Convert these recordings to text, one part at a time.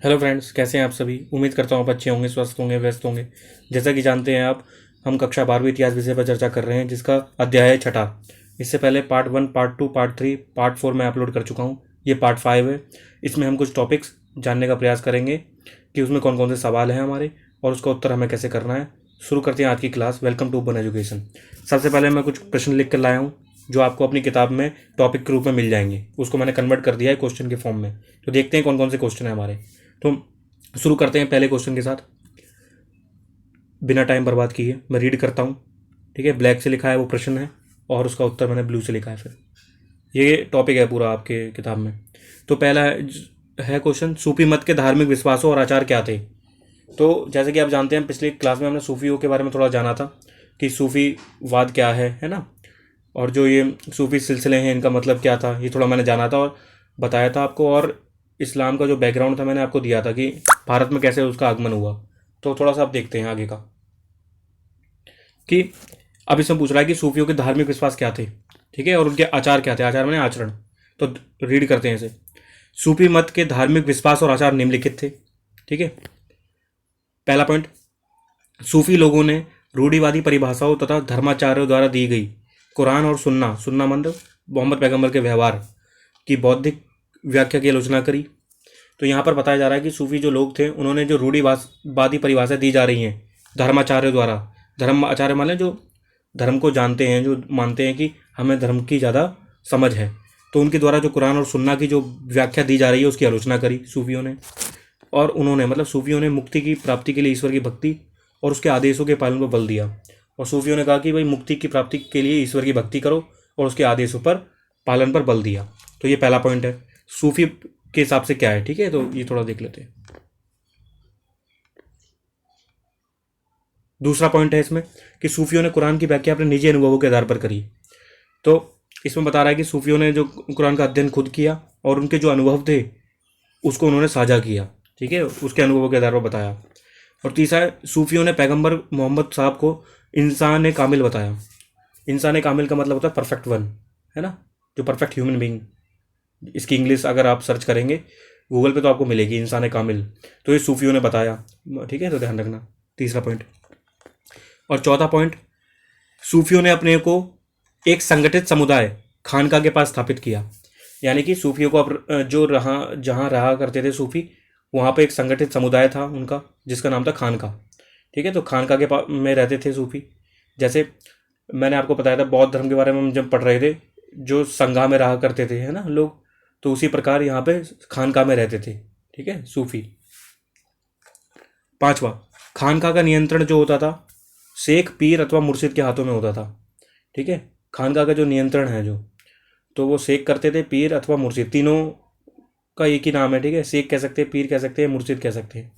Hello friends, कैसे हैं आप सभी। उम्मीद करता हूँ आप अच्छे होंगे, स्वस्थ होंगे, व्यस्त होंगे। जैसा कि जानते हैं आप, हम कक्षा 12वीं इतिहास विषय पर चर्चा कर रहे हैं, जिसका अध्याय है छठा। इससे पहले पार्ट 1, पार्ट 2, पार्ट 3, पार्ट 4 मैं अपलोड कर चुका हूँ। ये पार्ट 5 है। इसमें हम कुछ टॉपिक्स जानने का प्रयास करेंगे कि उसमें कौन कौन से सवाल हैं हमारे और उसका उत्तर हमें कैसे करना है। शुरू करते हैं आज की class. Welcome to open education. सबसे पहले मैं कुछ प्रश्न लिख कर लाया हूँ जो आपको अपनी किताब में टॉपिक के रूप में मिल जाएंगे। उसको मैंने कन्वर्ट कर दिया है क्वेश्चन के फॉर्म में। तो देखते हैं कौन कौन से क्वेश्चन है हमारे। तो शुरू करते हैं पहले क्वेश्चन के साथ, बिना टाइम बर्बाद किए। मैं रीड करता हूँ। ठीक है, ब्लैक से लिखा है वो प्रश्न है और उसका उत्तर मैंने ब्लू से लिखा है। फिर ये टॉपिक है पूरा आपके किताब में। तो पहला है क्वेश्चन, सूफी मत के धार्मिक विश्वासों और आचार क्या थे। तो जैसे कि आप जानते हैं, पिछली क्लास में हमने सूफियों के बारे में थोड़ा जाना था कि सूफी वाद क्या है ना। और जो ये सूफी सिलसिले हैं, इनका मतलब क्या था, ये थोड़ा मैंने जाना था और बताया था आपको। और इस्लाम का जो बैकग्राउंड था मैंने आपको दिया था कि भारत में कैसे उसका आगमन हुआ। तो थोड़ा सा आप देखते हैं आगे का कि अब इसमें पूछ रहा है कि सूफियों के धार्मिक विश्वास क्या थे। ठीक है, और उनके आचार क्या थे। आचार माने आचरण। तो रीड करते हैं इसे। सूफी मत के धार्मिक विश्वास और आचार निम्नलिखित थे। ठीक है, पहला पॉइंट, सूफी लोगों ने रूढ़िवादी परिभाषाओं तथा धर्माचार्यों द्वारा दी गई कुरान और सुन्ना सुन्ना मंद मोहम्मद पैगंबर के व्यवहार की बौद्धिक व्याख्या की आलोचना करी। तो यहाँ पर बताया जा रहा है कि सूफी जो लोग थे, उन्होंने जो रूढ़िवादी परिभाषा दी जा रही हैं धर्माचार्यों द्वारा। धर्म आचार्य माने जो धर्म को जानते हैं, जो मानते हैं कि हमें धर्म की ज़्यादा समझ है, तो उनके द्वारा जो कुरान और सुन्ना की जो व्याख्या दी जा रही है उसकी आलोचना करी सूफियों ने। और उन्होंने मतलब सूफियों ने मुक्ति की प्राप्ति के लिए ईश्वर की भक्ति और उसके आदेशों के पालन पर बल दिया। और सूफियों ने कहा कि भाई मुक्ति की प्राप्ति के लिए ईश्वर की भक्ति करो और उसके आदेशों पर पालन पर बल दिया। तो ये पहला पॉइंट है सूफी के हिसाब से क्या है। ठीक है, तो ये थोड़ा देख लेते हैं। दूसरा पॉइंट है इसमें कि सूफियों ने कुरान की व्याख्या अपने निजी अनुभवों के आधार पर करी। तो इसमें बता रहा है कि सूफियों ने जो कुरान का अध्ययन खुद किया और उनके जो अनुभव थे उसको उन्होंने साझा किया। ठीक है, उसके अनुभवों के आधार पर बताया। और तीसरा है, सूफियों ने पैगंबर मोहम्मद साहब को इंसान कामिल बताया। इंसान कामिल का मतलब होता है परफेक्ट वन, है ना, जो परफेक्ट ह्यूमन बींग। इसकी इंग्लिश अगर आप सर्च करेंगे गूगल पे तो आपको मिलेगी इंसान कामिल। तो ये सूफियों ने बताया। ठीक है, तो ध्यान रखना। तीसरा पॉइंट। और चौथा पॉइंट, सूफियों ने अपने को एक संगठित समुदाय खानका के पास स्थापित किया। यानी कि सूफियों को जो जहाँ रहा करते थे सूफी, वहाँ पे एक संगठित समुदाय था उनका जिसका नाम था खानका। ठीक है, तो खानका के पास में रहते थे सूफी। जैसे मैंने आपको बताया था बौद्ध धर्म के बारे में हम जब पढ़ रहे थे, जो संघा में रहा करते थे, है ना लोग, तो उसी प्रकार यहाँ पे खानका में रहते थे। ठीक है, सूफी। पांचवा, खानका का नियंत्रण जो होता था शेख, पीर अथवा मुर्शिद के हाथों में होता था। ठीक है, खानका का जो नियंत्रण है जो, तो वो शेख करते थे, पीर अथवा मुर्शिद, तीनों का एक ही नाम है। ठीक है, शेख कह सकते हैं, पीर कह सकते हैं, मुर्शिद कह सकते हैं।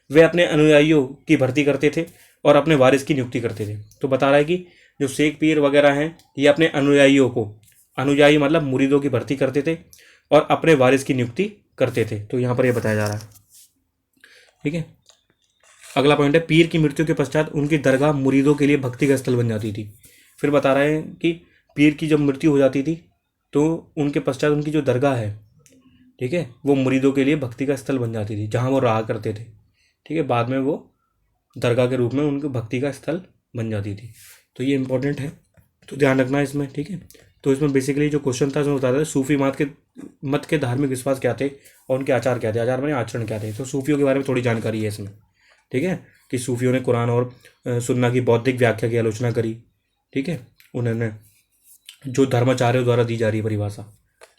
वे अपने अनुयायियों की भर्ती करते थे और अपने वारिस की नियुक्ति करते थे। तो बता रहा है कि जो शेख पीर वगैरह हैं, ये अपने अनुयायियों को, अनुयायी मतलब मुरीदों की भर्ती करते थे और अपने वारिस की नियुक्ति करते थे। तो यहाँ पर ये बताया जा रहा है। ठीक है, अगला पॉइंट है, पीर की मृत्यु के पश्चात उनकी दरगाह मुरीदों के लिए भक्ति का स्थल बन जाती थी। फिर बता रहे हैं कि पीर की जब मृत्यु हो जाती थी तो उनके पश्चात उनकी जो दरगाह है, ठीक है, वो मुरीदों के लिए भक्ति का स्थल बन जाती थी जहाँ वो रहा करते थे। ठीक है, बाद में वो दरगाह के रूप में उनकी भक्ति का स्थल बन जाती थी। तो ये इंपॉर्टेंट है, तो ध्यान रखना है इसमें। ठीक है, तो इसमें बेसिकली जो क्वेश्चन था उसमें बताया था सूफी मत के धार्मिक विश्वास क्या थे और उनके आचार क्या थे। आचार माने आचरण क्या थे। तो सूफियों के बारे में थोड़ी जानकारी है इसमें। ठीक है, कि सूफियों ने कुरान और सुन्ना की बौद्धिक व्याख्या की आलोचना करी। ठीक है, उन्होंने जो धर्माचार्यों द्वारा दी जा रही परिभाषा,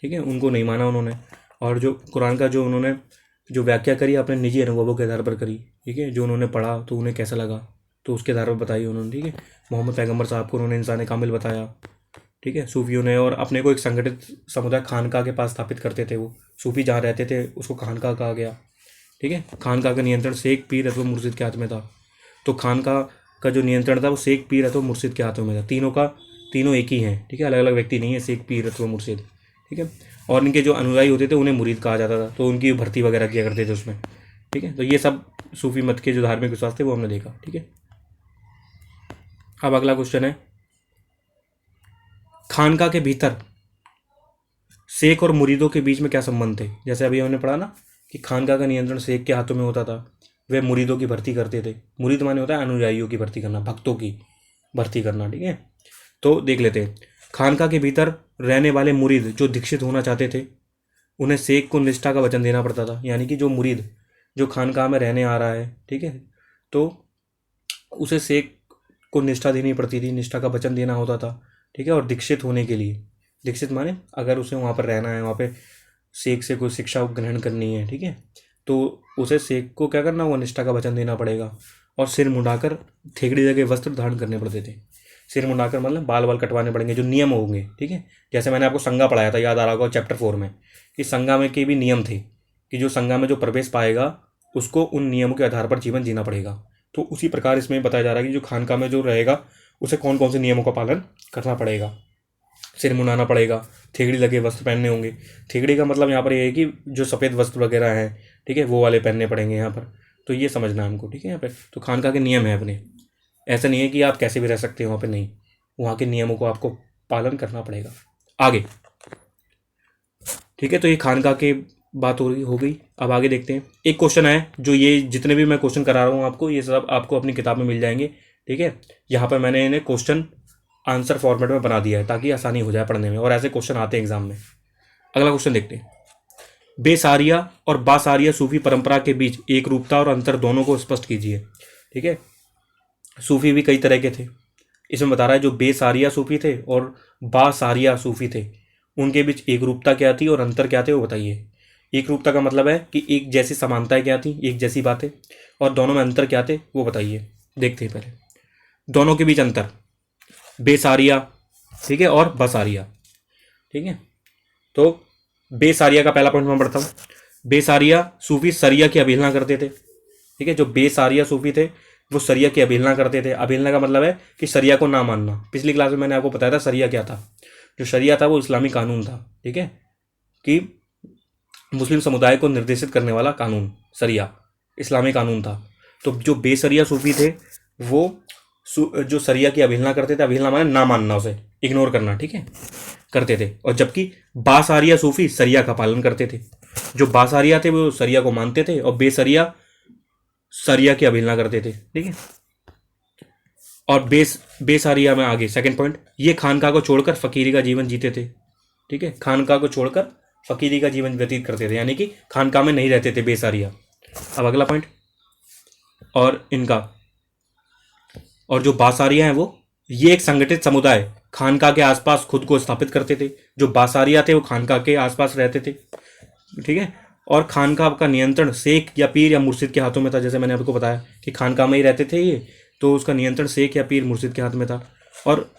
ठीक है, उनको नहीं माना उन्होंने। और जो कुरान का जो उन्होंने जो व्याख्या करी अपने निजी अनुभवों के आधार पर करी। ठीक है, जो उन्होंने पढ़ा तो उन्हें कैसा लगा तो उसके आधार पर बताई उन्होंने। ठीक है, मोहम्मद पैगंबर साहब को उन्होंने इंसान कामिल बताया। ठीक है, सूफियों ने, और अपने को एक संगठित समुदाय खानका के पास स्थापित करते थे। वो सूफी जहाँ रहते थे उसको खानका कहा गया। ठीक है, खानका का नियंत्रण शेख, पीर अथवा मुर्शिद के हाथ में था। तो खानका का जो नियंत्रण था वो शेख, पीर अथवा मुर्शिद के हाथों में था। तीनों एक ही हैं। ठीक है, अलग अलग व्यक्ति नहीं है, शेख, पीर अथवा मुर्शिद। ठीक है, और इनके जो अनुयायी होते थे उन्हें मुरीद कहा जाता था, तो उनकी भर्ती वगैरह किया करते थे उसमें। ठीक है, तो ये सब सूफी मत के जो धार्मिक विश्वास थे वो हमने देखा। ठीक है, अब अगला क्वेश्चन है, खानका के भीतर शेख और मुरीदों के बीच में क्या संबंध थे। जैसे अभी हमने पढ़ा ना कि खानका का नियंत्रण शेख के हाथों में होता था। वे मुरीदों की भर्ती करते थे। मुरीद माने होता है अनुयायियों की भर्ती करना, भक्तों की भर्ती करना, ठीक है। तो देख लेते हैं, खानका के भीतर रहने वाले मुरीद जो दीक्षित होना चाहते थे, उन्हें शेख को निष्ठा का वचन देना पड़ता था। यानी कि जो मुरीद जो खानका में रहने आ रहा है, ठीक है, तो उसे शेख को निष्ठा देनी पड़ती थी, निष्ठा का वचन देना होता था, ठीक है। और दीक्षित होने के लिए, दीक्षित माने अगर उसे वहाँ पर रहना है, वहाँ पे शेख से कोई शिक्षा ग्रहण करनी है, ठीक है, तो उसे शेख को क्या करना, वो निष्ठा का वचन देना पड़ेगा। और सिर मुंडाकर थेगड़ी जगह वस्त्र धारण करने पड़ते थे। सिर मुंडाकर मतलब बाल बाल कटवाने पड़ेंगे, जो नियम होंगे, ठीक है। जैसे मैंने आपको संगा पढ़ाया था, याद आ रहा होगा चैप्टर 4 में, कि संगा में के भी नियम थे कि जो संगा में जो प्रवेश पाएगा उसको उन नियमों के आधार पर जीवन जीना पड़ेगा। तो उसी प्रकार इसमें बताया जा रहा है कि जो खानका में जो रहेगा उसे कौन कौन से नियमों का पालन करना पड़ेगा। सिर मुंडाना पड़ेगा, थेगड़ी लगे वस्त्र पहनने होंगे। थेगड़ी का मतलब यहाँ पर ये है कि जो सफ़ेद वस्त्र वगैरह हैं, ठीक है, वो वाले पहनने पड़ेंगे यहाँ पर। तो ये समझना है हमको, ठीक है। यहाँ पे तो खानका के नियम है अपने, ऐसा नहीं है कि आप कैसे भी रह सकते हो वहाँ पे, नहीं, वहाँ के नियमों को आपको पालन करना पड़ेगा। आगे, ठीक है, तो ये खानका के बात हो गई। अब आगे देखते हैं, एक क्वेश्चन है, जो ये जितने भी मैं क्वेश्चन करा रहा हूँ आपको, ये सब आपको अपनी किताब में मिल जाएंगे, ठीक है। यहाँ पर मैंने इन्हें क्वेश्चन आंसर फॉर्मेट में बना दिया है ताकि आसानी हो जाए पढ़ने में, और ऐसे क्वेश्चन आते हैं एग्जाम में। अगला क्वेश्चन देखते हैं, बेसारिया और बासारिया सूफी परंपरा के बीच एक रूपता और अंतर दोनों को स्पष्ट कीजिए, ठीक है। सूफी भी कई तरह के थे, इसमें बता रहा है जो बेसारिया सूफी थे और बासारिया सूफी थे, उनके बीच एक रूपता क्या थी और अंतर क्या थे, वो बताइए। एक रूपता का मतलब है कि एक जैसी समानताएं क्या थी, एक जैसी बातें, और दोनों में अंतर क्या थे वो बताइए। देखते हैं पहले दोनों के बीच अंतर, बेसारिया, ठीक है, और बसारिया, ठीक है। तो बेसारिया का पहला पॉइंट मैं पढ़ता हूँ। बेसारिया सूफी सरिया की अवहेलना करते थे, ठीक है। जो बेसारिया सूफी थे वो सरिया की अवहेलना करते थे। अवहेलना का मतलब है कि सरिया को ना मानना। पिछली क्लास में मैंने आपको बताया था सरिया क्या था। जो शरिया था वो इस्लामी कानून था, ठीक है, कि मुस्लिम समुदाय को निर्देशित करने वाला कानून, सरिया इस्लामी कानून था। तो जो बेसरिया सूफी थे वो जो सरिया की अवहेलना करते थे, अवहेलना माने ना मानना, उसे इग्नोर करना, ठीक है, करते थे। और जबकि बासारिया सूफी सरिया का पालन करते थे। जो बासारिया थे वो सरिया को मानते थे और बेसरिया सरिया की अवहेलना करते थे, ठीक है। और बेसारिया में आगे सेकंड पॉइंट, ये खानका को छोड़कर फकीरी का जीवन जीते थे, ठीक है। खानका को छोड़कर फकीरी का जीवन व्यतीत करते थे, यानी कि खानका में नहीं रहते थे बेसारिया। अब अगला पॉइंट, और इनका और जो बासारिया हैं वो, ये एक संगठित समुदाय खानका के आसपास खुद को स्थापित करते थे। जो बासारिया थे वो खानका के आसपास रहते थे, ठीक है। और खानका का नियंत्रण शेख या पीर या मुर्शिद के हाथों में था। जैसे मैंने आपको बताया कि खानका में ही रहते थे ये, तो उसका नियंत्रण शेख या पीर मुर्शिद के हाथ में था। और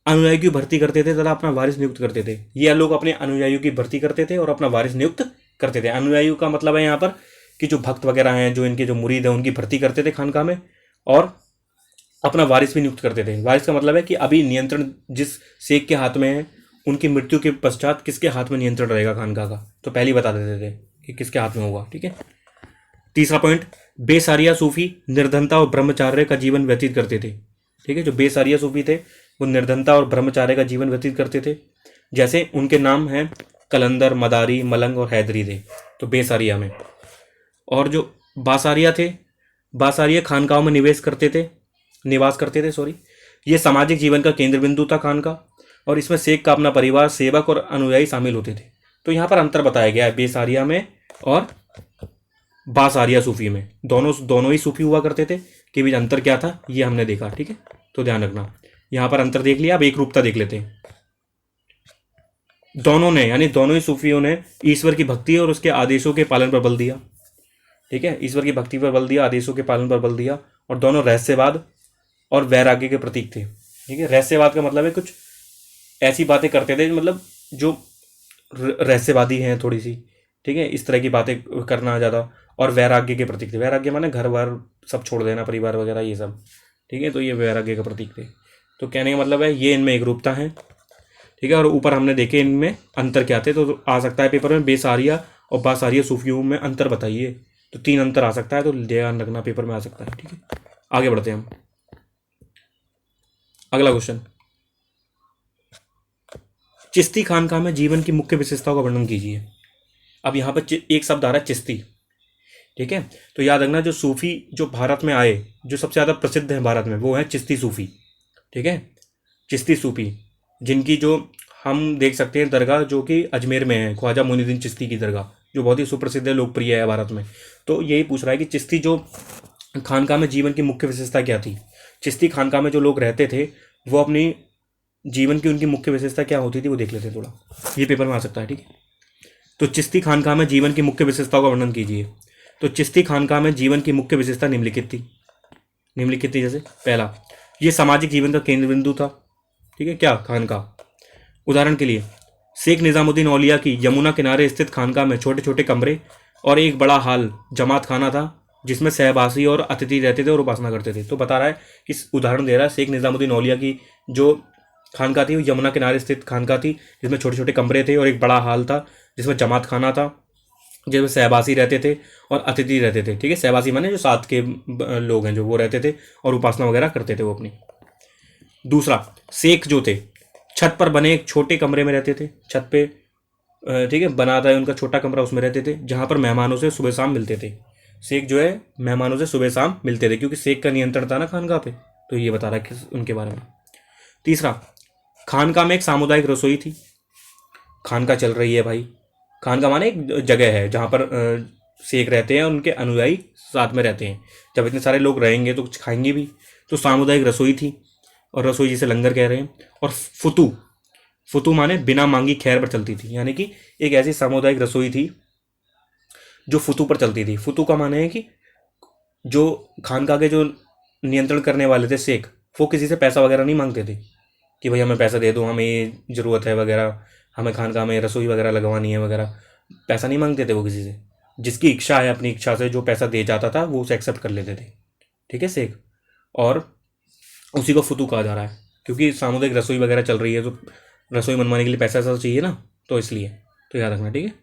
अनुयायी की भर्ती करते थे तथा अपना वारिस नियुक्त करते थे। ये लोग अपने अनुयायियों की भर्ती करते थे और अपना वारिस नियुक्त करते थे। अनुयायियों का मतलब है यहाँ पर कि जो भक्त वगैरह हैं, जो इनके जो मुरीद हैं, उनकी भर्ती करते थे खानका में, और अपना वारिस भी नियुक्त करते थे। वारिस का मतलब है कि अभी नियंत्रण जिस शेख के हाथ में है, उनकी मृत्यु के पश्चात किसके हाथ में नियंत्रण रहेगा खानका का, तो पहले ही बता देते थे कि किसके हाथ में होगा, ठीक है। तीसरा पॉइंट, बेसारिया सूफी निर्धनता और ब्रह्मचार्य का जीवन व्यतीत करते थे, ठीक है। जो बेसारिया सूफी थे वो निर्धनता और ब्रह्मचार्य का जीवन व्यतीत करते थे। जैसे उनके नाम हैं कलंदर, मदारी, मलंग और हैदरी थे, तो बेसारिया में। और जो बासारिया थे, बासारिया खानकाओं में निवास करते थे, सॉरी। ये सामाजिक जीवन का केंद्र बिंदु था खानका, और इसमें शेख का अपना परिवार, सेवक और अनुयायी शामिल होते थे। तो यहाँ पर अंतर बताया गया है बेसारिया में और बासारिया सूफी में। दोनों ही सूफी हुआ करते थे, के बीच अंतर क्या था ये हमने देखा, ठीक है। तो ध्यान रखना, यहाँ पर अंतर देख लिया। अब एक रूपता देख लेते हैं। दोनों ने, यानी दोनों ही सूफियों ने ईश्वर की भक्ति और उसके आदेशों के पालन पर बल दिया, ठीक है। ईश्वर की भक्ति पर बल दिया, आदेशों के पालन पर बल दिया। और दोनों रहस्यवाद और वैराग्य के प्रतीक थे, ठीक है। रहस्यवाद का मतलब है कुछ ऐसी बातें करते थे, मतलब जो रहस्यवादी हैं थोड़ी सी, ठीक है, इस तरह की बातें करना ज़्यादा। और वैराग्य के प्रतीक थे। वैराग्य माने घर बार सब छोड़ देना, परिवार वगैरह ये सब, ठीक है। तो ये वैराग्य का प्रतीक थे। तो कहने का मतलब है ये इनमें एक रूपता है, ठीक है। और ऊपर हमने देखे इनमें अंतर क्या थे, तो आ सकता है पेपर में बेसारिया और बासारिया सूफियों में अंतर बताइए। तो 3 अंतर आ सकता है, तो ध्यान रखना पेपर में आ सकता है, ठीक है। आगे बढ़ते हैं हम। अगला क्वेश्चन, चिश्ती खानका में जीवन की मुख्य विशेषताओं का वर्णन कीजिए। अब यहाँ पर एक शब्द आ रहा है चिश्ती, ठीक है। तो याद रखना जो सूफी जो भारत में आए, जो सबसे ज़्यादा प्रसिद्ध है भारत में, वो है चिश्ती सूफी, ठीक है। चिश्ती सूफी, जिनकी जो हम देख सकते हैं दरगाह जो कि अजमेर में है, ख्वाजा मोइनुद्दीन चिश्ती की दरगाह, जो बहुत ही सुप्रसिद्ध है, लोकप्रिय है भारत में। तो यही पूछ रहा है कि चिश्ती जो खानका में जीवन की मुख्य विशेषता क्या थी। चिश्ती खानका में जो लोग रहते थे वो अपनी जीवन की उनकी मुख्य विशेषता क्या होती थी वो देख लेते हैं थोड़ा, ये पेपर में आ सकता है, ठीक है। तो चिश्ती खानका में जीवन की मुख्य विशेषताओं का वर्णन कीजिए। तो चिश्ती खानका में जीवन की मुख्य विशेषता निम्नलिखित थी। जैसे पहला, ये सामाजिक जीवन का केंद्र बिंदु था, ठीक है, क्या खानका। उदाहरण के लिए शेख निजामुद्दीन औलिया की यमुना किनारे स्थित खानका में छोटे छोटे कमरे और एक बड़ा हाल जमात खाना था, जिसमें सहबासी और अतिथि रहते थे और उपासना करते थे। तो बता रहा है कि उदाहरण दे रहा है, शेख निजामुद्दीन औलिया की जो खानका थी वो यमुना किनारे स्थित खानका थी, जिसमें छोटे छोटे कमरे थे और एक बड़ा हाल था, जिसमें जमात खाना था, जिसमें सहबासी रहते थे और अतिथि रहते थे, ठीक है। सहबासी माने जो साथ के लोग हैं जो वो रहते थे और उपासना वगैरह करते थे वो अपनी। दूसरा, शेख जो थे छत पर बने एक छोटे कमरे में रहते थे, छत पे, ठीक है, बना था उनका छोटा कमरा, उसमें रहते थे, जहाँ पर मेहमानों से सुबह शाम मिलते थे। शेख जो है मेहमानों से सुबह शाम मिलते थे, क्योंकि शेख का नियंत्रण था ना खानका पे। तो ये बता रहा है उनके बारे में। तीसरा, खानका में एक सामुदायिक रसोई थी। खानका चल रही है भाई, खानका माने एक जगह है जहाँ पर शेख रहते हैं और उनके अनुयायी साथ में रहते हैं। जब इतने सारे लोग रहेंगे तो कुछ खाएंगे भी, तो सामुदायिक रसोई थी, और रसोई जिसे लंगर कह रहे हैं। और फुतू माने बिना मांगी खैर पर चलती थी, यानी कि एक ऐसी सामुदायिक रसोई थी जो फुतू पर चलती थी। फुतू का माने है कि जो खानका के जो नियंत्रण करने वाले थे शेख, वो किसी से पैसा वगैरह नहीं मांगते थे कि भाई हमें पैसा दे दो, हमें ये ज़रूरत है वगैरह, हमें खानका में रसोई वगैरह लगवानी है वगैरह, पैसा नहीं मांगते थे वो किसी से। जिसकी इच्छा है अपनी इच्छा से जो पैसा दे जाता था वो उसे एक्सेप्ट कर लेते थे, ठीक है, शेख। और उसी को फुतू कहा जा रहा है, क्योंकि सामुदायिक रसोई वगैरह चल रही है तो रसोई मनवाने के लिए पैसा ऐसा चाहिए ना, तो इसलिए, तो याद रखना, ठीक है।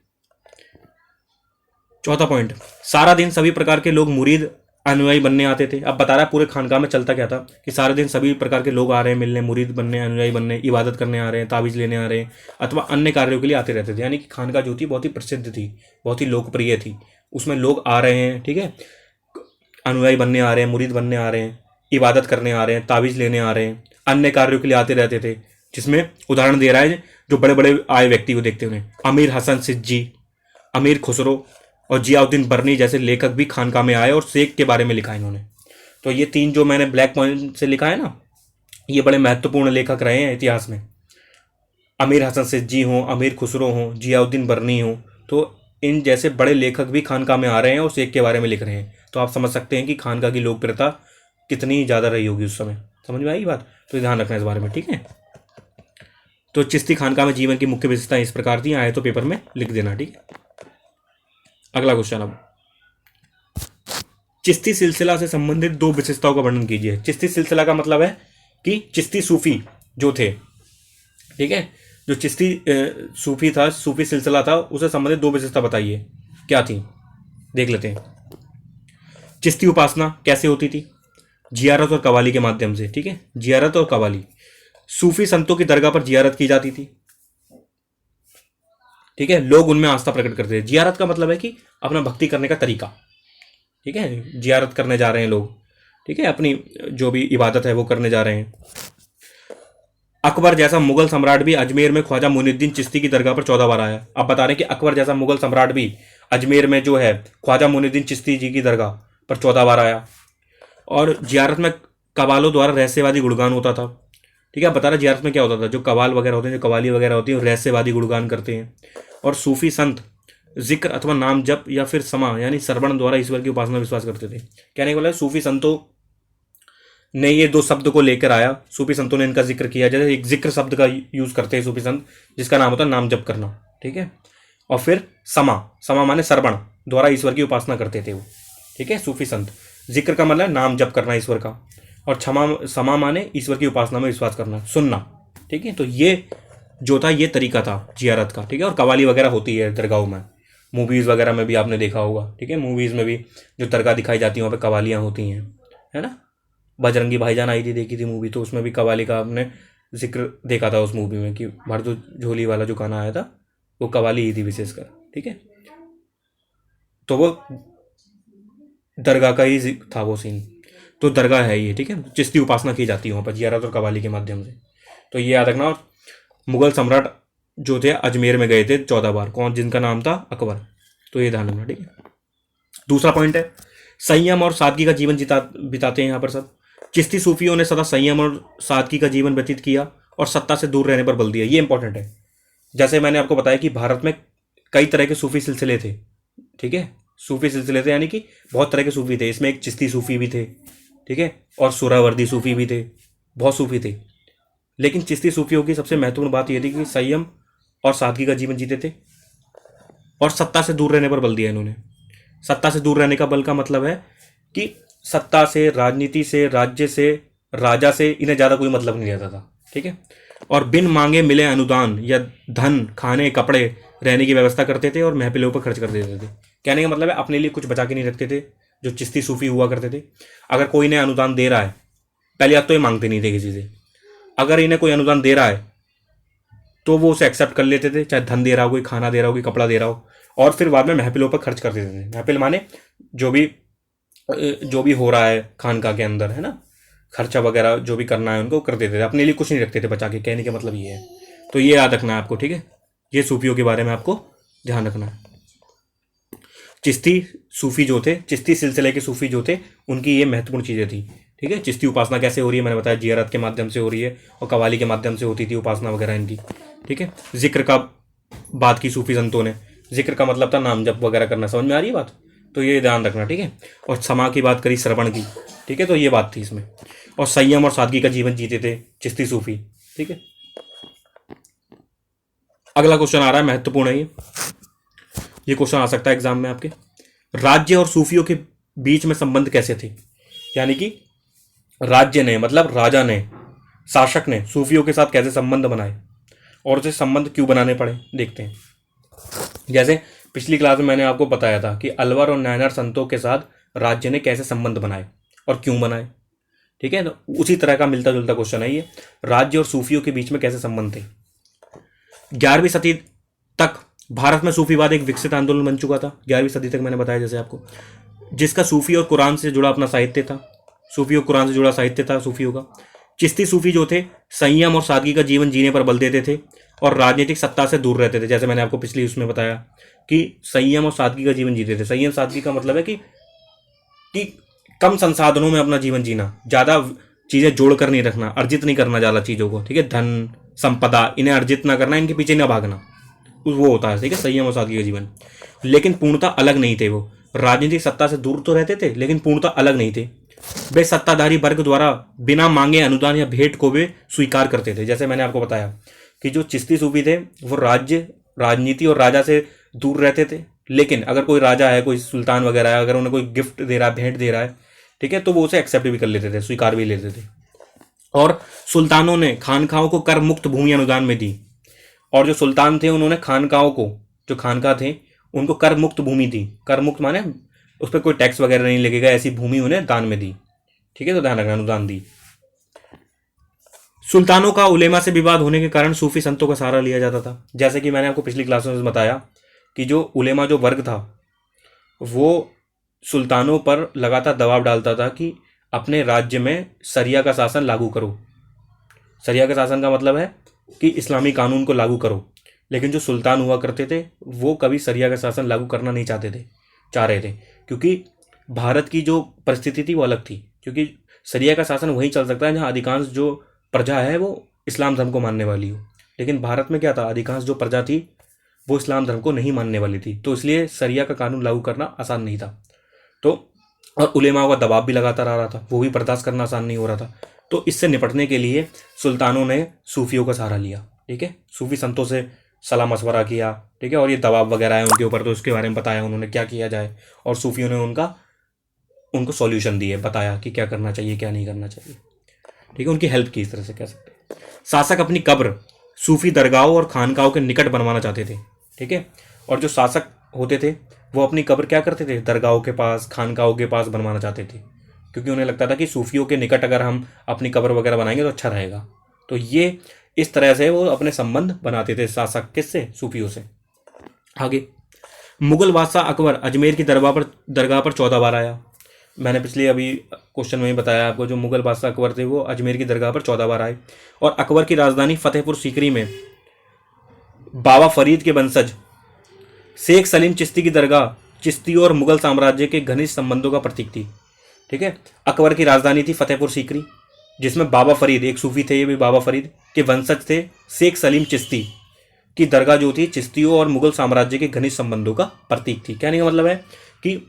चौथा पॉइंट, सारा दिन सभी प्रकार के लोग मुरीद अनुयायी बनने आते थे। अब बता रहा है पूरे खानका में चलता क्या था कि सारे दिन सभी प्रकार के लोग आ रहे हैं मिलने, मुरीद बनने, अनुयायी बनने, इबादत करने आ रहे हैं, ताबीज़ लेने आ रहे हैं, अथवा अन्य कार्यों के लिए आते रहते थे। यानी कि खानका जो थी बहुत ही प्रसिद्ध थी, बहुत ही लोकप्रिय थी, उसमें लोग आ रहे हैं, ठीक है, अनुयायी बनने आ रहे हैं, मुरीद बनने आ रहे हैं, इबादत करने आ रहे हैं, ताबीज़ लेने आ रहे हैं, अन्य कार्यों के लिए आते रहते थे। जिसमें उदाहरण दे रहा है जो बड़े बड़े आए व्यक्ति को देखते हुए, अमीर हसन सिज्जी, अमीर खुसरो और जियाउद्दीन बर्नी जैसे लेखक भी खानका में आए और शेख के बारे में लिखा इन्होंने। तो ये तीन जो मैंने ब्लैक पॉइंट से लिखा है ना, ये बड़े महत्वपूर्ण लेखक रहे हैं इतिहास में। अमीर हसन सिज्जी हों, अमीर खुसरो हों, जियाउद्दीन बर्नी हों, तो इन जैसे बड़े लेखक भी खानका में आ रहे हैं और शेख के बारे में लिख रहे हैं। तो आप समझ सकते हैं कि खानका की लोकप्रियता कितनी ज़्यादा रही होगी उस समय। समझ में आई बात? तो ध्यान रखना इस बारे में, ठीक है। तो चिश्ती खानका में जीवन की मुख्य विशेषताएं इस प्रकार थी, आए तो पेपर में लिख देना, ठीक है। अगला क्वेश्चन, अब चिश्ती सिलसिला से संबंधित दो विशेषताओं का वर्णन कीजिए। चिश्ती सिलसिला का मतलब है कि चिश्ती सूफी जो थे, ठीक है, जो चिश्ती सूफी था, सूफी सिलसिला था, उससे संबंधित दो विशेषता बताइए, क्या थी, देख लेते हैं। चिश्ती उपासना कैसे होती थी? जियारत और कवाली के माध्यम से, ठीक है, जियारत और कवाली। सूफी संतों की दरगाह पर जियारत की जाती थी, ठीक है, लोग उनमें आस्था प्रकट करते थे। जियारत का मतलब है कि अपना भक्ति करने का तरीका, ठीक है, जियारत करने जा रहे हैं लोग, ठीक है, अपनी जो भी इबादत है वो करने जा रहे हैं। अकबर जैसा मुगल सम्राट भी अजमेर में ख्वाजा मोइनुद्दीन चिश्ती की दरगाह पर 14 बार आया। अब बता रहे हैं कि अकबर जैसा मुगल सम्राट भी अजमेर में जो है ख्वाजा मोइनुद्दीन चिश्ती जी की दरगाह पर 14 बार आया। और जियारत में कवालों द्वारा रहस्यवादी गुणगान होता था, ठीक है। बता रहा जियारत में क्या होता था, जो कवाल वगैरह होते हैं, जो कवाली वगैरह होती है, रहस्यवादी गुणगान करते हैं। और सूफी संत जिक्र अथवा नाम जप या फिर समा यानी श्रवण द्वारा ईश्वर की उपासना विश्वास करते थे। कहने वाला है सूफी संतों ने ये दो शब्द को लेकर आया, सूफी संतों ने इनका जिक्र किया। जैसे एक जिक्र शब्द का यूज करते हैं सूफी संत, जिसका नाम होता है नाम जप करना, ठीक है। और फिर समा माने श्रवण द्वारा ईश्वर की उपासना करते थे वो, ठीक है, सूफी संत। जिक्र का मतलब नाम जप करना ईश्वर का, और समा माने ईश्वर की उपासना में विश्वास करना, सुनना, ठीक है। तो ये जो था ये तरीका था जियारत का, ठीक है। और कवाली वगैरह होती है दरगाहों में, मूवीज़ वगैरह में भी आपने देखा होगा, ठीक है, मूवीज़ में भी जो दरगाह दिखाई जाती है वहाँ पे कवालियाँ होती हैं, है ना। बजरंगी भाईजान आई थी, देखी थी मूवी, तो उसमें भी कवाली का आपने जिक्र देखा था उस मूवी में कि भर दो झोली वाला जो गाना आया था वो कवाली ही थी विशेषकर, ठीक है। तो वो दरगाह का ही था वो सीन। तो दरगाह है ये, ठीक है। चिश्ती उपासना की जाती है वहाँ पर जियारत और कवाली के माध्यम से। तो ये याद रखना। और मुगल सम्राट जो थे अजमेर में गए थे 14 बार, कौन, जिनका नाम था अकबर। तो ये ध्यान रखना, ठीक है। दूसरा पॉइंट है संयम और सादगी का जीवन बिताते हैं यहाँ पर सब। चिश्ती सूफियों ने सदा संयम और सादगी का जीवन व्यतीत किया और सत्ता से दूर रहने पर बल दिया। ये इंपॉर्टेंट है। जैसे मैंने आपको बताया कि भारत में कई तरह के सूफी सिलसिले थे, ठीक है। सूफी सिलसिले थे यानी कि बहुत तरह के सूफी थे। इसमें एक चिश्ती सूफी भी थे, ठीक है, और सुहरावर्दी सूफी भी थे, बहुत सूफी थे। लेकिन चिश्ती सूफियों की सबसे महत्वपूर्ण बात यह थी कि संयम और सादगी का जीवन जीते थे और सत्ता से दूर रहने पर बल दिया इन्होंने। सत्ता से दूर रहने का बल का मतलब है कि सत्ता से, राजनीति से, राज्य से, राजा से इन्हें ज़्यादा कोई मतलब नहीं रहता था, ठीक है। और बिन मांगे मिले अनुदान या धन, खाने, कपड़े, रहने की व्यवस्था करते थे और महफिलों पर खर्च कर देते थे। कहने का मतलब है अपने लिए कुछ बचा के नहीं रखते थे। जो चिश्ती सूफी हुआ करते थे, अगर कोई इन्हें अनुदान दे रहा है, पहले बात तो ये मांगते नहीं थे किसी से। अगर इन्हें कोई अनुदान दे रहा है तो वो उसे एक्सेप्ट कर लेते थे, चाहे धन दे रहा हो, कोई खाना दे रहा हो, कोई कपड़ा दे रहा हो, और फिर बाद में महफिलों पर खर्च कर देते थे। महफिल माने जो भी हो रहा है खानका के अंदर, है ना, खर्चा वगैरह जो भी करना है उनको कर देते थे। अपने लिए कुछ नहीं रखते थे बचा के। कहने का मतलब ये है। तो ये याद रखना है आपको, ठीक है। ये सूफियों के बारे में आपको ध्यान रखना है। चिश्ती सूफी जो थे, चिश्ती सिलसिले के सूफी जो थे, उनकी ये महत्वपूर्ण चीज़ें थी, ठीक है। चिश्ती उपासना कैसे हो रही है मैंने बताया, जियारत के माध्यम से हो रही है और कवाली के माध्यम से होती थी उपासना वगैरह इनकी, ठीक है। जिक्र का बात की सूफी संतों ने। जिक्र का मतलब था नाम जप वगैरह करना। समझ में आ रही है बात? तो ये ध्यान रखना, ठीक है। और समा की बात करी, श्रवण की, ठीक है। तो ये बात थी इसमें। और संयम और सादगी का जीवन जीते थे चिश्ती सूफी, ठीक है। अगला क्वेश्चन आ रहा है, महत्वपूर्ण है ये क्वेश्चन आ सकता है एग्जाम में आपके। राज्य और सूफियों के बीच में संबंध कैसे थे? यानी कि राज्य ने, मतलब राजा ने, शासक ने सूफियों के साथ कैसे संबंध बनाए और उसे संबंध क्यों बनाने पड़े, देखते हैं। जैसे पिछली क्लास में मैंने आपको बताया था कि अलवर और नायनार संतों के साथ राज्य ने कैसे संबंध बनाए और क्यों बनाए, ठीक है। तो उसी तरह का मिलता जुलता क्वेश्चन है ये। राज्य और सूफियों के बीच में कैसे संबंध थे? 11वीं सदी तक भारत में सूफीवाद एक विकसित आंदोलन बन चुका था। 11वीं सदी तक मैंने बताया जैसे आपको, जिसका सूफी और कुरान से जुड़ा अपना साहित्य था। सूफी और कुरान से जुड़ा साहित्य था सूफियों का। चिश्ती सूफी जो थे संयम और सादगी का जीवन जीने पर बल देते थे और राजनीतिक सत्ता से दूर रहते थे। जैसे मैंने आपको पिछली उसमें बताया कि संयम और सादगी का जीवन जीते थे। संयम सादगी का मतलब है कि कम संसाधनों में अपना जीवन जीना, ज़्यादा चीज़ें जोड़ कर नहीं रखना, अर्जित नहीं करना ज़्यादा चीज़ों को, ठीक है। धन संपदा इन्हें अर्जित ना करना, इनके पीछे ना भागना, वो होता है, ठीक है, संयम और सादगी का जीवन। लेकिन पूर्णतः अलग नहीं थे वो। राजनीतिक सत्ता से दूर तो रहते थे लेकिन पूर्णतः अलग नहीं थे। वे सत्ताधारी वर्ग द्वारा बिना मांगे अनुदान या भेंट को वे स्वीकार करते थे। जैसे मैंने आपको बताया कि जो चिश्ती सूफी थे वो राज्य, राजनीति और राजा से दूर रहते थे। लेकिन अगर कोई राजा है, कोई सुल्तान वगैरह है, अगर उन्हें कोई गिफ्ट दे रहा है, भेंट दे रहा है, ठीक है, तो वो उसे एक्सेप्ट भी कर लेते थे, स्वीकार भी लेते थे। और सुल्तानों ने खानखाओं को कर मुक्त भूमि अनुदान में दी। और जो सुल्तान थे उन्होंने खानकाओं को, जो खानका थे, उनको कर मुक्त भूमि दी। कर मुक्त माने उस पर कोई टैक्स वगैरह नहीं लगेगा, ऐसी भूमि उन्हें दान में दी, ठीक है। तो ध्यान रखना, अनुदान दी। सुल्तानों का उलेमा से विवाद होने के कारण सूफी संतों का सहारा लिया जाता था। जैसे कि मैंने आपको पिछली क्लास में बताया कि जो उलेमा जो वर्ग था वो सुल्तानों पर लगातार दबाव डालता था कि अपने राज्य में शरिया का शासन लागू करो। शरिया का शासन का मतलब है कि इस्लामी कानून को लागू करो। लेकिन जो सुल्तान हुआ करते थे वो कभी शरिया का शासन लागू करना नहीं चाह रहे थे, क्योंकि भारत की जो परिस्थिति थी वो अलग थी। क्योंकि शरिया का शासन वहीं चल सकता है जहाँ अधिकांश जो प्रजा है वो इस्लाम धर्म को मानने वाली हो। लेकिन भारत में क्या था, अधिकांश जो प्रजा थी वो इस्लाम धर्म को नहीं मानने वाली थी, तो इसलिए शरिया का कानून लागू करना आसान नहीं था। तो और उलेमा का दबाव भी लगातार आ रहा था, वो भी बर्दाश्त करना आसान नहीं हो रहा था। तो इससे निपटने के लिए सुल्तानों ने सूफियों का सहारा लिया, ठीक है। सूफी संतों से सलाह मशवरा किया, ठीक है। और ये दबाव वगैरह है उनके ऊपर, तो उसके बारे में बताया उन्होंने क्या किया जाए, और सूफियों ने उनको सॉल्यूशन दिए, बताया कि क्या करना चाहिए क्या नहीं करना चाहिए, ठीक है। उनकी हेल्प की, इस तरह से कह सकते हैं। शासक अपनी कब्र सूफी दरगाहों और खानकाओं के निकट बनवाना चाहते थे, ठीक है। और जो शासक होते थे वो अपनी कब्र क्या करते थे, दरगाहों के पास, खानकाओं के पास बनवाना चाहते थे, क्योंकि उन्हें लगता था कि सूफियों के निकट अगर हम अपनी कब्र वगैरह बनाएंगे तो अच्छा रहेगा। तो ये इस तरह से वो अपने संबंध बनाते थे शासक, किससे, सूफियों से। आगे, मुगल बादशाह अकबर अजमेर की दरगाह पर 14 बार आया। मैंने पिछले अभी क्वेश्चन में ही बताया आपको, जो मुगल बादशाह अकबर थे वो अजमेर की दरगाह पर 14 बार आए। और अकबर की राजधानी फतेहपुर सीकरी में बाबा फरीद के वंशज शेख सलीम चिश्ती की दरगाह चिश्तियों और मुगल साम्राज्य के घनिष्ठ संबंधों का प्रतीक थी। ठीक है, अकबर की राजधानी थी फतेहपुर सीकरी, जिसमें बाबा फरीद, एक सूफी थे ये भी, बाबा फरीद के वंशज थे। शेख सलीम चिश्ती की दरगाह जो थी चिश्तियों और मुगल साम्राज्य के घनिष्ठ संबंधों का प्रतीक थी। कहने का मतलब है कि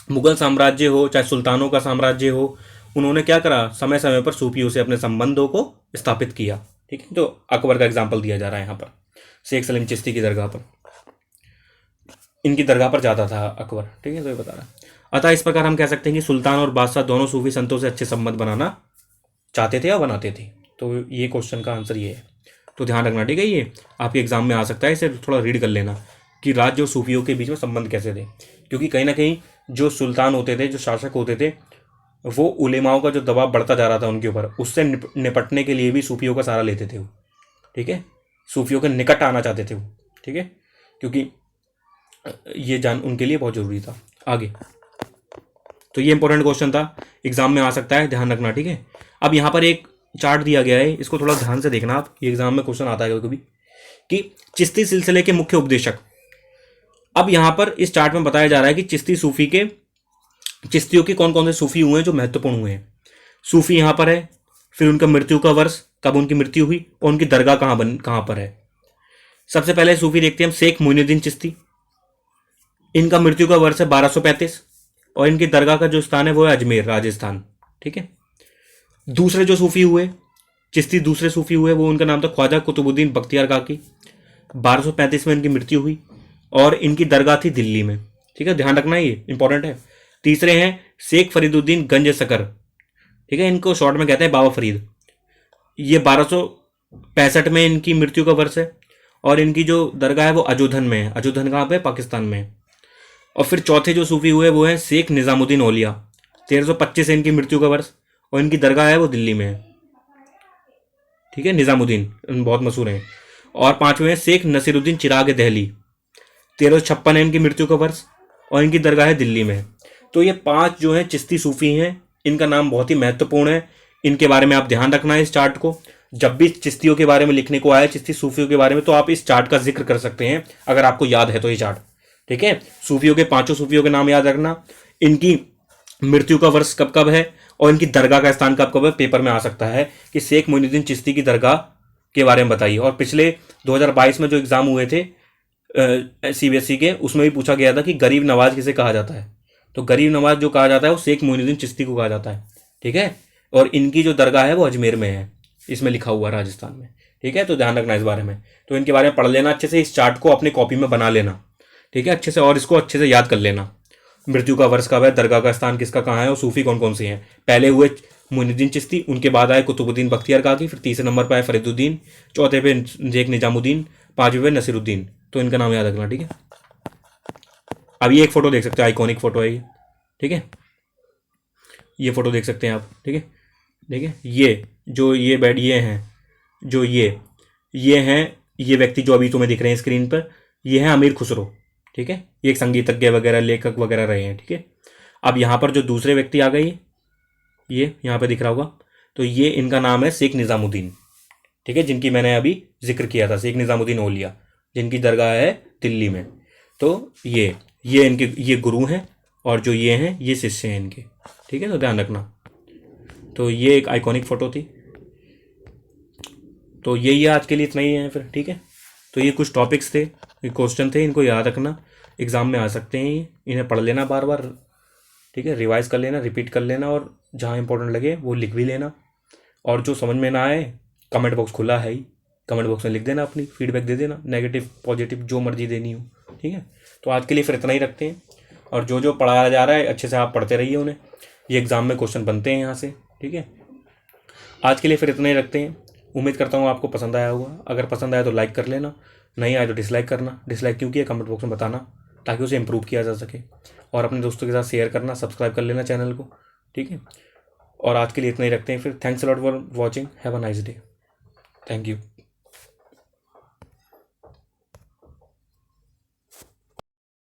मुगल साम्राज्य हो चाहे सुल्तानों का साम्राज्य हो, उन्होंने क्या करा, समय समय पर सूफियों से अपने संबंधों को स्थापित किया। ठीक है, तो अकबर का एग्जाम्पल दिया जा रहा है यहाँ पर, शेख सलीम चिश्ती की दरगाह पर, इनकी दरगाह पर जाता था अकबर। ठीक है, तो ये बता रहा है। अतः इस प्रकार हम कह सकते हैं कि सुल्तान और बादशाह दोनों सूफी संतों से अच्छे संबंध बनाना चाहते थे या बनाते थे। तो ये क्वेश्चन का आंसर ये है, तो ध्यान रखना। ठीक है, ये आपके एग्जाम में आ सकता है, इसे थोड़ा रीड कर लेना कि राज्य और सूफियों के बीच में संबंध कैसे थे। क्योंकि कहीं ना कहीं जो सुल्तान होते थे, जो शासक होते थे, वो उलेमाओं का जो दबाव बढ़ता जा रहा था उनके ऊपर, उससे निपटने के लिए भी सूफियों का सहारा लेते थे वो। ठीक है, सूफियों के निकट आना चाहते थे वो। ठीक है, क्योंकि ये जान उनके लिए बहुत जरूरी था। आगे, तो ये इंपॉर्टेंट क्वेश्चन था, एग्जाम में आ सकता है, ध्यान रखना। ठीक है, अब यहाँ पर एक चार्ट दिया गया है, इसको थोड़ा ध्यान से देखना आप, ये एग्जाम में क्वेश्चन आता है कभी कि चिश्ती सिलसिले के मुख्य उपदेशक। अब यहाँ पर इस चार्ट में बताया जा रहा है कि चिश्तियों के कौन कौन से सूफी हुए हैं जो महत्वपूर्ण हुए हैं। सूफी यहाँ पर है, फिर उनका मृत्यु का वर्ष, कब उनकी मृत्यु हुई, और उनकी दरगाह कहाँ पर है। सबसे पहले सूफी देखते हैं हम, शेख मोइनुद्दीन चिश्ती। इनका मृत्यु का वर्ष है 1235 और इनकी दरगाह का जो स्थान है वो है अजमेर, राजस्थान। ठीक है, दूसरे जो सूफी हुए चिश्ती, दूसरे सूफी हुए, वो उनका नाम था ख्वाजा कुतुबुद्दीन बख्तियार काकी। 1235 में इनकी मृत्यु हुई और इनकी दरगाह थी दिल्ली में। ठीक है, ध्यान रखना, ये इंपॉर्टेंट है। तीसरे हैं शेख फरीदुद्दीन गंज सकर। ठीक है, इनको शॉर्ट में कहते हैं बाबा फरीद। ये 1265 में इनकी मृत्यु का वर्ष है और इनकी जो दरगाह है वो अजोधन में है। अजोधन कहाँ पे, पाकिस्तान में। और फिर चौथे जो सूफी हुए वो है शेख निजामुद्दीन औलिया। 1325 है इनकी मृत्यु का वर्ष और इनकी दरगाह है वो दिल्ली में है। ठीक है, निजामुद्दीन बहुत मशहूर हैं। और पांचवें हैं शेख नसीरुद्दीन चिराग दहली। 1356 है इनकी मृत्यु का वर्ष और इनकी दरगाह है दिल्ली में। तो ये 5 जो हैं चिश्ती सूफी हैं, इनका नाम बहुत ही महत्वपूर्ण है, इनके बारे में आप ध्यान रखना है। इस चार्ट को जब भी चिश्तियों के बारे में लिखने को आए, चिश्ती सूफियों के बारे में, तो आप इस चार्ट का जिक्र कर सकते हैं अगर आपको याद है तो ये चार्ट। ठीक है, सूफियों के 5 सूफियों के नाम याद रखना, इनकी मृत्यु का वर्ष कब कब है और इनकी दरगाह का स्थान कब कब है। पेपर में आ सकता है कि शेख मोइनुद्दीन चिश्ती की दरगाह के बारे में बताइए। और पिछले 2022 में जो एग्जाम हुए थे सीबीएसई के, उसमें भी पूछा गया था कि गरीब नवाज किसे कहा जाता है। तो गरीब नवाज जो कहा जाता है वो शेख मोइनुद्दीन चिश्ती को कहा जाता है। ठीक है, और इनकी जो दरगाह है वो अजमेर में है, इसमें लिखा हुआ राजस्थान में। ठीक है, तो ध्यान रखना इस बारे में। तो इनके बारे में पढ़ लेना अच्छे से, इस चार्ट को अपनी कॉपी में बना लेना। ठीक है, अच्छे से, और इसको अच्छे से याद कर लेना। मृत्यु का वर्ष कब है, दरगाह का स्थान किसका कहाँ है और सूफी कौन कौन से हैं। पहले हुए मोइनुद्दीन चिश्ती, उनके बाद आए कुतुबुद्दीन बख्तियार काकी, फिर तीसरे नंबर पर आए फरीदुद्दीन, चौथे पे शेख निजामुद्दीन, पांचवें पे नसीरुद्दीन। तो इनका नाम याद रखना। ठीक है, अब ये एक फोटो देख सकते हैं, आइकॉनिक फोटो है ये। ठीक है, ये फोटो देख सकते हैं आप। ठीक है, देखिए ये जो ये बेड ये हैं, जो ये हैं, ये व्यक्ति जो अभी तुम्हें दिख रहे हैं स्क्रीन पर, ये हैं अमीर खुसरो। ठीक है, ये एक संगीतज्ञ वगैरह, लेखक वगैरह रहे हैं। ठीक है, अब यहाँ पर जो दूसरे व्यक्ति आ गए, ये यहाँ पे दिख रहा होगा, तो ये इनका नाम है शेख निजामुद्दीन। ठीक है, जिनकी मैंने अभी जिक्र किया था, शेख निजामुद्दीन औलिया, जिनकी दरगाह है दिल्ली में। तो ये इनके ये गुरु हैं और जो ये हैं ये शिष्य हैं इनके। ठीक है, तो ध्यान रखना। तो ये एक आइकॉनिक फ़ोटो थी। तो यही आज के लिए इतना ही है फिर। ठीक है, तो ये कुछ टॉपिक्स थे, क्वेश्चन थे, इनको याद रखना, एग्ज़ाम में आ सकते हैं, इन्हें पढ़ लेना बार बार। ठीक है, रिवाइज कर लेना, रिपीट कर लेना, और जहाँ इंपॉर्टेंट लगे वो लिख भी लेना। और जो समझ में ना आए, कमेंट बॉक्स खुला है ही, कमेंट बॉक्स में लिख देना, अपनी फीडबैक दे देना, नेगेटिव पॉजिटिव जो मर्जी देनी हो। ठीक है, तो आज के लिए फिर इतना ही रखते हैं। और जो जो पढ़ाया जा रहा है अच्छे से आप पढ़ते रहिए उन्हें, ये एग्ज़ाम में क्वेश्चन बनते हैं यहाँ से। ठीक है, आज के लिए फिर इतना ही रखते हैं। उम्मीद करता हूँ आपको पसंद आया होगा। अगर पसंद आया तो लाइक कर लेना, नहीं आया तो डिसलाइक करना। डिसलाइक क्यों किया कमेंट बॉक्स में बताना, ताकि उसे इम्प्रूव किया जा सके। और अपने दोस्तों के साथ शेयर करना, सब्सक्राइब कर लेना चैनल को। ठीक है, और आज के लिए इतना ही रखते हैं फिर। Thanks a lot for watching, have a nice day, thank you.